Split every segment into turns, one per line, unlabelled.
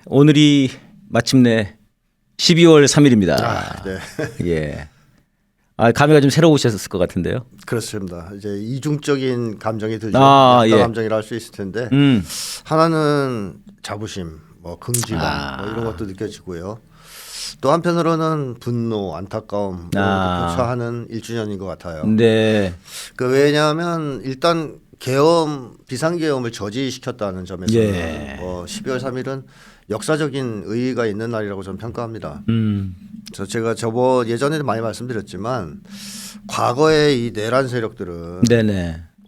오늘이 마침내 12월 3일입니다.
네.
예. 감회가 좀 새로우셨을 것 같은데요.
그렇습니다. 이제 이중적인 감정이 들죠.
예.
감정이라 할 수 있을 텐데 하나는 자부심, 뭐 긍지감 뭐 이런 것도 느껴지고요. 또 한편으로는 분노, 안타까움 이런 것도 교차하는 1주년인 것 같아요.
네.
왜냐하면 일단 비상계엄을 저지시켰다는 점에서 12월 3일은 역사적인 의의가 있는 날이라고 저는 평가합니다. 그래서 제가 예전에도 많이 말씀드렸지만 과거의 이 내란 세력들은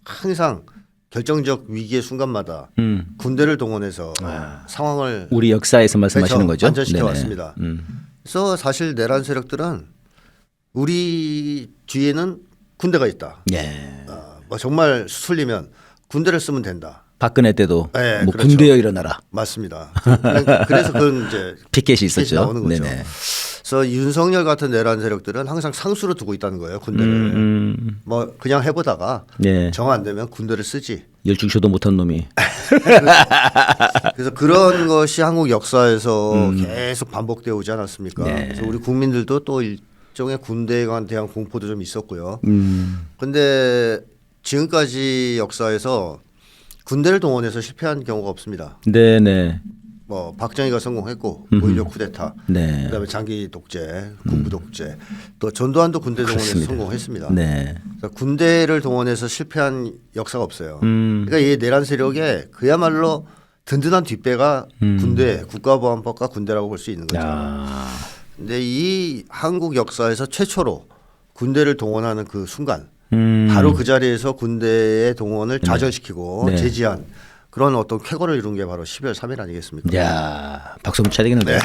항상 결정적 위기의 순간마다 군대를 동원해서 상황을
우리 역사에서 말씀하시는 거죠.
안전시켜 왔습니다. 그래서 사실 내란 세력들은 우리 뒤에는 군대가 있다. 뭐 정말 수틀리면 군대를 쓰면 된다.
박근혜 때도
네,
뭐
그렇죠.
군대여 일어나라.
맞습니다. 그래서 그건 이제
피켓이 있었죠.
나오는 거죠. 그래서 윤석열 같은 내란 세력들은 항상 상수로 두고 있다는 거예요. 군대를 뭐 그냥 해보다가 정 안 되면 군대를 쓰지.
열중쇼도 못한 놈이.
그래서 그런 것이 한국 역사에서 계속 반복되어 오지 않았습니까? 그래서 우리 국민들도 또 일종의 군대에 대한 공포도 좀 있었고요. 그런데 지금까지 역사에서 군대를 동원해서 실패한 경우가 없습니다. 뭐 박정희가 성공했고 5.16 쿠데타, 그다음에 장기 독재, 군부 독재, 또 전두환도 군대 동원해서 성공했습니다. 그래서 군대를 동원해서 실패한 역사가 없어요. 그러니까 이 내란 세력의 그야말로 든든한 뒷배가 군대, 국가보안법과 군대라고 볼 수 있는 거죠. 근데 이 한국 역사에서 최초로 군대를 동원하는 그 순간, 바로 그 자리에서 군대의 동원을 좌절시키고 제지한 그런 어떤 쾌거를 이룬 게 바로 12월 3일 아니겠습니까?
야, 박수 한번 쳐야 되겠는데.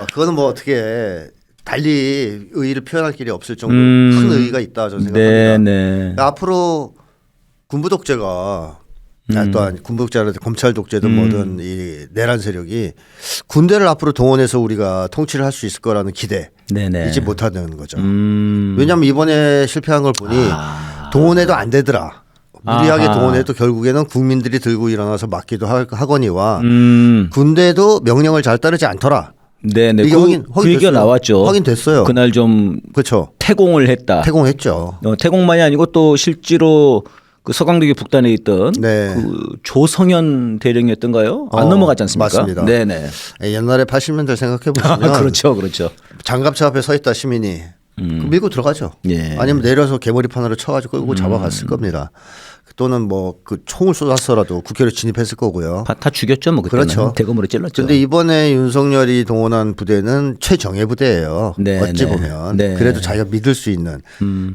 그거는 뭐 어떻게 달리 의의를 표현할 길이 없을 정도로 큰 의의가 있다 저는 생각합니다. 그러니까 앞으로 군부 독재가 또한 군부 독재라든 검찰 독재든 뭐든 이 내란 세력이 군대를 앞으로 동원해서 우리가 통치를 할 수 있을 거라는 기대 잊지 못하는 거죠. 왜냐하면 이번에 실패한 걸 보니 동원해도 안 되더라. 무리하게 동원해도 결국에는 국민들이 들고 일어나서 막기도 하거니와 군대도 명령을 잘 따르지 않더라. 이게
그 얘기가 나왔죠.
확인됐어요.
그날 좀
그렇죠.
태공을 했다.
태공했죠.
태공만이 아니고 또 실제로 그 서강대교 북단에 있던 그 조성현 대령이었던가요? 안 넘어갔지 않습니까?
맞습니다. 옛날에 80년대 생각해 보시면
그렇죠.
장갑차 앞에 서 있다 시민이 밀고 들어가죠. 아니면 내려서 개머리판으로 쳐가지고 끌고 잡아갔을 겁니다. 또는 뭐 그 총을 쏘았어라도 국회로 진입했을 거고요.
다 죽였죠, 뭐 그때는.
그렇죠.
대검으로 찔렀죠.
그런데 이번에 윤석열이 동원한 부대는 최정예 부대예요. 어찌 보면 그래도 자기가 믿을 수 있는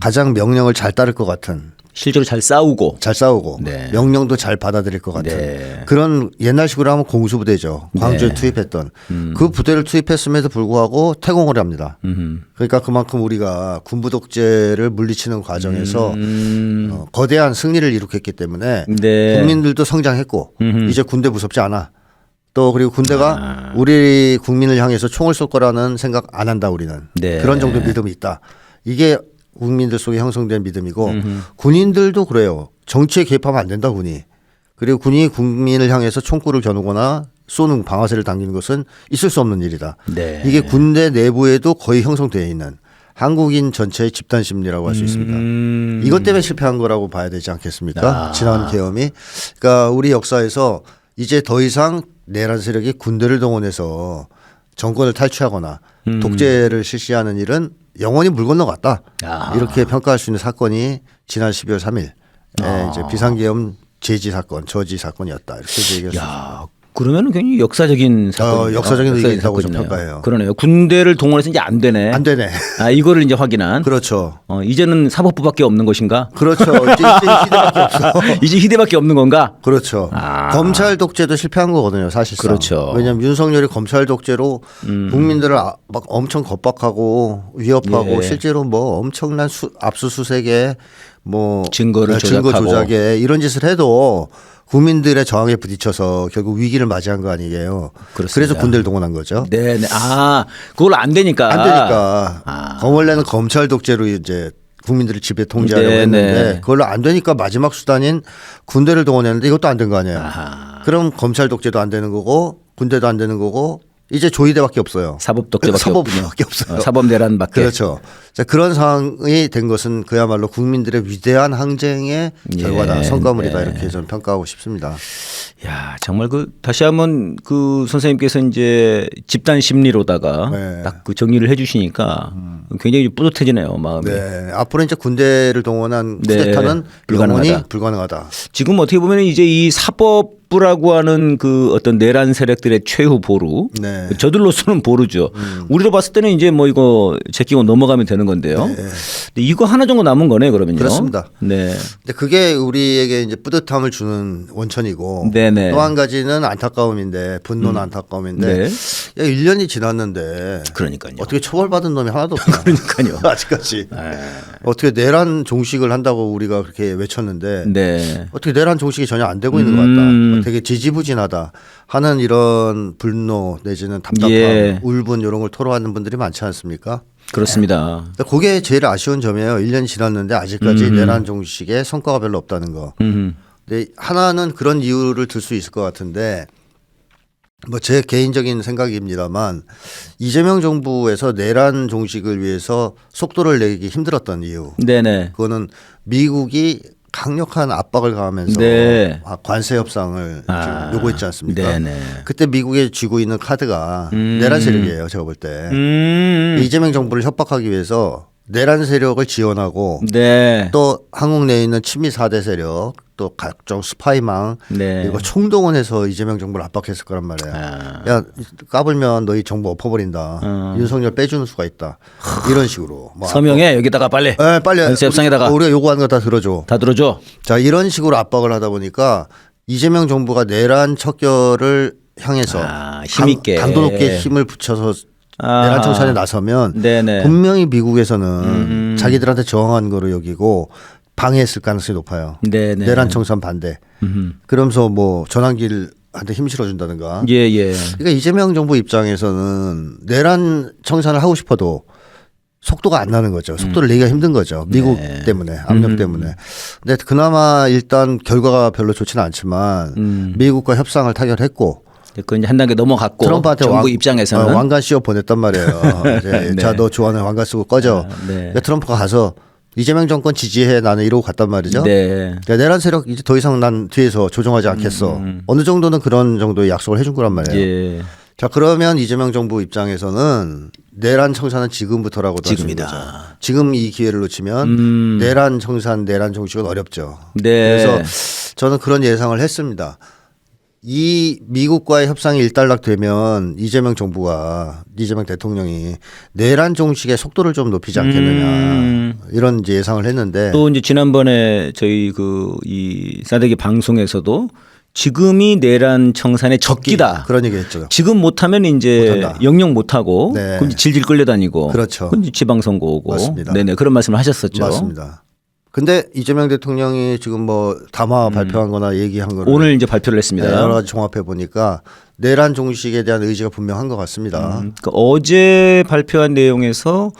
가장 명령을 잘 따를 것 같은.
실제로 잘 싸우고
명령도 잘 받아들일 것 같은 그런 옛날식으로 하면 공수부대죠. 광주에 투입했던 그 부대를 투입했음에도 불구하고 태공을 합니다. 그러니까 그만큼 우리가 군부 독재를 물리치는 과정에서 거대한 승리를 이룩했기 때문에 국민들도 성장했고 이제 군대 무섭지 않아. 또 그리고 군대가 우리 국민을 향해서 총을 쏠 거라는 생각 안 한다 우리는. 그런 정도 믿음이 있다. 이게 국민들 속에 형성된 믿음이고 군인들도 그래요. 정치에 개입하면 안 된다 군이. 그리고 군이 국민을 향해서 총구를 겨누거나 쏘는 방아쇠를 당기는 것은 있을 수 없는 일이다. 이게 군대 내부에도 거의 형성되어 있는 한국인 전체의 집단 심리라고 할 수 있습니다. 이것 때문에 실패한 거라고 봐야 되지 않겠습니까? 지난 계엄이. 그러니까 우리 역사에서 이제 더 이상 내란 세력이 군대를 동원해서 정권을 탈취하거나 독재를 실시하는 일은 영원히 물 건너갔다. 이렇게 평가할 수 있는 사건이 지난 12월 3일 이제 비상계엄 제지 사건, 저지 사건이었다. 이렇게 얘기할 수 있습니다.
그러면 굉장히 역사적인 사건,
역사적인 의미가 있다고 좀 평가해요.
그러네요. 군대를 동원해서 이제 안 되네. 이거를 이제 확인한.
그렇죠.
이제는 사법부밖에 없는 것인가?
그렇죠. 이제 희대밖에 없어.
이제 희대밖에 없는 건가?
그렇죠. 검찰 독재도 실패한 거거든요, 사실상.
그렇죠.
왜냐하면 윤석열이 검찰 독재로 국민들을 막 엄청 겁박하고 위협하고 실제로 뭐 엄청난 압수수색에 뭐
증거
조작에 이런 짓을 해도 국민들의 저항에 부딪혀서 결국 위기를 맞이한 거 아니에요. 그래서 군대를 동원한 거죠.
그걸 안 되니까.
원래는 검찰 독재로 이제 국민들을 지배 통제하려고 했는데 그걸로 안 되니까 마지막 수단인 군대를 동원했는데 이것도 안 된 거 아니에요. 그럼 검찰 독재도 안 되는 거고 군대도 안 되는 거고 이제 조이대밖에 없어요.
사법 독재밖에
사법밖에 없어요.
사법 내란밖에.
그렇죠. 자, 그런 상황이 된 것은 그야말로 국민들의 위대한 항쟁의 결과다, 성과물이다 이렇게 저는 평가하고 싶습니다.
야, 정말 다시 한번 선생님께서 이제 집단 심리로다가 딱 정리를 해주시니까 굉장히 뿌듯해지네요, 마음이.
네, 앞으로 이제 군대를 동원한 쿠데타는 영원히 불가능하다.
지금 어떻게 보면 이제 이 사법부라고 하는 어떤 내란 세력들의 최후 보루, 저들로서는 보루죠. 우리로 봤을 때는 이제 뭐 이거 제끼고 넘어가면 되는 건데요. 근데 이거 하나 정도 남은 거네, 그러면요.
그렇습니다.
네.
근데 그게 우리에게 이제 뿌듯함을 주는 원천이고 또 한 가지는 안타까움인데 분노는 안타까움인데 야, 1년이 지났는데
그러니까요.
어떻게 처벌받은 놈이 하나도 없나.
그러니까요.
아직까지. 어떻게 내란 종식을 한다고 우리가 그렇게 외쳤는데 어떻게 내란 종식이 전혀 안 되고 있는 것 같다. 되게 지지부진하다 하는 이런 분노 내지는 답답함, 울분 이런 걸 토로하는 분들이 많지 않습니까?
그렇습니다.
그게 제일 아쉬운 점이에요. 1년이 지났는데 아직까지 내란 종식에 성과가 별로 없다는 거. 근데 하나는 그런 이유를 들 수 있을 것 같은데 뭐 제 개인적인 생각입니다만 이재명 정부에서 내란 종식을 위해서 속도를 내기 힘들었던 이유. 그거는 미국이 강력한 압박을 가하면서 관세 협상을 지금 요구했지 않습니까? 그때 미국에 쥐고 있는 카드가 내란 세력이에요. 제가 볼 때. 이재명 정부를 협박하기 위해서 내란 세력을 지원하고 또 한국 내에 있는 친미 4대 세력 또 각종 스파이망 이거 총동원해서 이재명 정부를 압박했을 거란 말이에요. 야 까불면 너희 정부 엎어버린다. 윤석열 빼주는 수가 있다. 이런 식으로. 뭐
서명해 여기다가 빨리.
빨리.
협상에다가
우리가 요구하는 거 다 들어줘.
다 들어줘.
자 이런 식으로 압박을 하다 보니까 이재명 정부가 내란 척결을 향해서
힘있게
강도 높게 힘을 붙여서 내란 청산에 나서면 분명히 미국에서는 자기들한테 저항한 거로 여기고 방해했을 가능성이 높아요. 내란 청산 반대. 그러면서 뭐 전환길한테 힘 실어준다든가. 그러니까 이재명 정부 입장에서는 내란 청산을 하고 싶어도 속도가 안 나는 거죠. 속도를 내기가 힘든 거죠. 미국 때문에 압력 때문에. 근데 그나마 일단 결과가 별로 좋지는 않지만 미국과 협상을 타결했고
그 이제 한 단계 넘어갔고
트럼프한테
정부 입장에서는
왕관 씌워 보냈단 말이에요. 자, 너 좋아하는 왕관 쓰고 꺼져. 그러니까 트럼프가 가서 이재명 정권 지지해 나는 이러고 갔단 말이죠. 그러니까 내란 세력 이제 더 이상 난 뒤에서 조종하지 않겠어. 어느 정도는 그런 정도의 약속을 해준 거란 말이에요. 자, 그러면 이재명 정부 입장에서는 내란 청산은 지금부터라고도 하는 거죠. 지금 이 기회를 놓치면 내란 청산, 내란 종식은 어렵죠. 그래서 저는 그런 예상을 했습니다. 이 미국과의 협상이 일단락되면 이재명 정부가 이재명 대통령이 내란 종식의 속도를 좀 높이지 않겠느냐 이런 이제 예상을 했는데
또 이제 지난번에 저희 이 싸대기 방송에서도 지금이 내란 청산의 적기다.
그런 얘기했죠.
지금 못하면 이제
못한다.
영영 못하고 그럼 질질 끌려다니고
그렇죠.
지방선거 오고
맞습니다.
그런 말씀을 하셨었죠.
맞습니다. 근데 이재명 대통령이 지금 뭐 담화 발표한 거나 얘기한 거를
오늘 이제 발표를 했습니다.
여러 가지 종합해 보니까 내란 종식에 대한 의지가 분명한 것 같습니다.
그러니까 어제 발표한 내용에서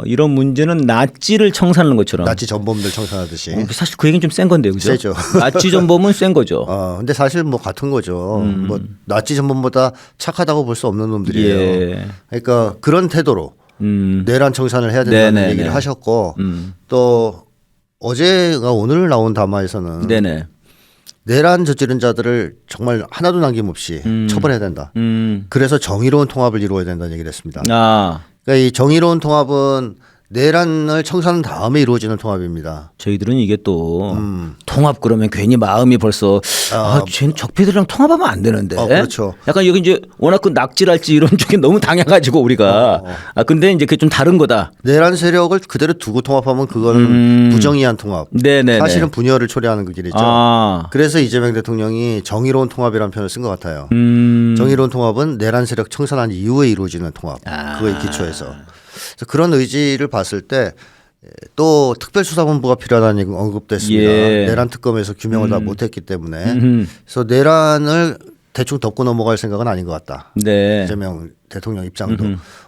이런 문제는 나치를 청산하는 것처럼
나치 전범들 청산하듯이
사실 그 얘기는 좀 센 건데요. 그죠?
세죠.
나치 전범은 센 거죠.
근데 사실 뭐 같은 거죠. 뭐 나치 전범보다 착하다고 볼 수 없는 놈들이에요. 그러니까 그런 태도로 내란 청산을 해야 된다는 얘기를 하셨고 또 어제가 오늘 나온 담화에서는 내란 저지른 자들을 정말 하나도 남김없이 처벌해야 된다. 그래서 정의로운 통합을 이루어야 된다는 얘기를 했습니다. 그러니까 이 정의로운 통합은 내란을 청산한 다음에 이루어지는 통합입니다.
저희들은 이게 또 통합 그러면 괜히 마음이 벌써 쟤는 적폐들이랑 통합하면 안 되는데.
그렇죠.
약간 여기 이제 워낙 그 낙지랄지 이런 쪽에 너무 당해가지고 우리가 근데 이제 그게 좀 다른 거다.
내란 세력을 그대로 두고 통합하면 그거는 부정의한 통합. 사실은 분열을 초래하는 그 길이죠. 그래서 이재명 대통령이 정의로운 통합이라는 표현을 쓴 것 같아요. 정의로운 통합은 내란 세력 청산한 이후에 이루어지는 통합. 그거에 기초해서. 그래서 그런 의지를 봤을 때 또 특별수사본부가 필요하다는 얘기 언급됐습니다. 내란 특검에서 규명을 다 못했기 때문에 그래서 내란을 대충 덮고 넘어갈 생각은 아닌 것 같다. 이재명 대통령 입장도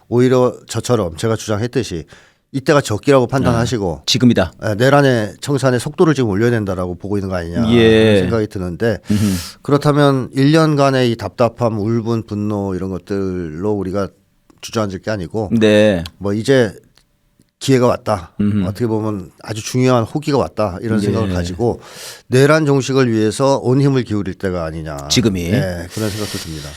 오히려 저처럼 제가 주장했듯이 이때가 적기라고 판단하시고
지금이다.
내란의 청산의 속도를 지금 올려야 된다라고 보고 있는 거 아니냐
예.
생각이 드는데 그렇다면 1년간의 이 답답함, 울분, 분노 이런 것들로 우리가 주저앉을 게 아니고
네.
뭐 이제 기회가 왔다. 어떻게 보면 아주 중요한 호기가 왔다. 이런 생각을 가지고 내란 종식을 위해서 온 힘을 기울일 때가 아니냐.
지금이.
네, 그런 생각도 듭니다.